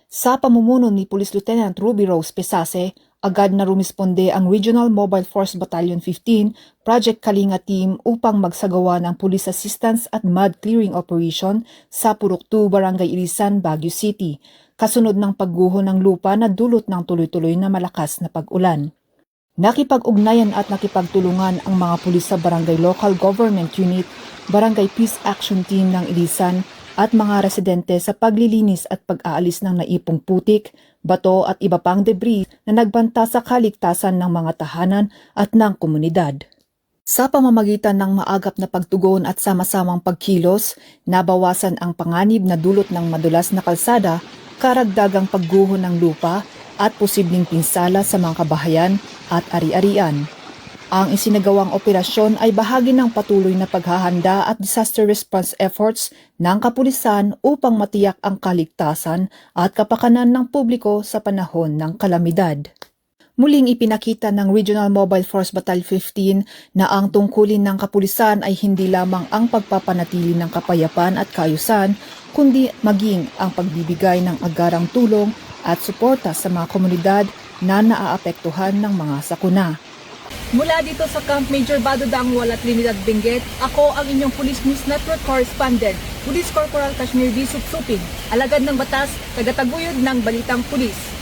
Sa pamumuno ni Police Lieutenant Ruby Rose Pesase, agad na rumisponde ang Regional Mobile Force Battalion 15 Project Kalinga Team upang magsagawa ng police assistance at mud clearing operation sa Purok 2, Barangay Irisan, Baguio City, kasunod ng pagguho ng lupa na dulot ng tuloy-tuloy na malakas na pag-ulan. Nakipag-ugnayan at nakipagtulungan ang mga pulis sa Barangay Local Government Unit, Barangay Peace Action Team ng Irisan at mga residente sa paglilinis at pag-aalis ng naipong putik, bato at iba pang debris na nagbanta sa kaligtasan ng mga tahanan at ng komunidad. Sa pamamagitan ng maagap na pagtugon at sama-samang pagkilos, nabawasan ang panganib na dulot ng madulas na kalsada, karagdagang pagguho ng lupa at posibleng pinsala sa mga kabahayan at ari-arian. Ang isinagawang operasyon ay bahagi ng patuloy na paghahanda at disaster response efforts ng kapulisan upang matiyak ang kaligtasan at kapakanan ng publiko sa panahon ng kalamidad. Muling ipinakita ng Regional Mobile Force Battalion 15 na ang tungkulin ng kapulisan ay hindi lamang ang pagpapanatili ng kapayapaan at kaayusan, kundi maging ang pagbibigay ng agarang tulong at suporta sa mga komunidad na naaapektuhan ng mga sakuna. Mula dito sa Camp Major Bado Dangwal at Trinidad Benguet, ako ang inyong Police News Network Correspondent, Police Corporal Kashmir V. Supsupin, alagad ng batas, tagataguyod ng Balitang Pulis.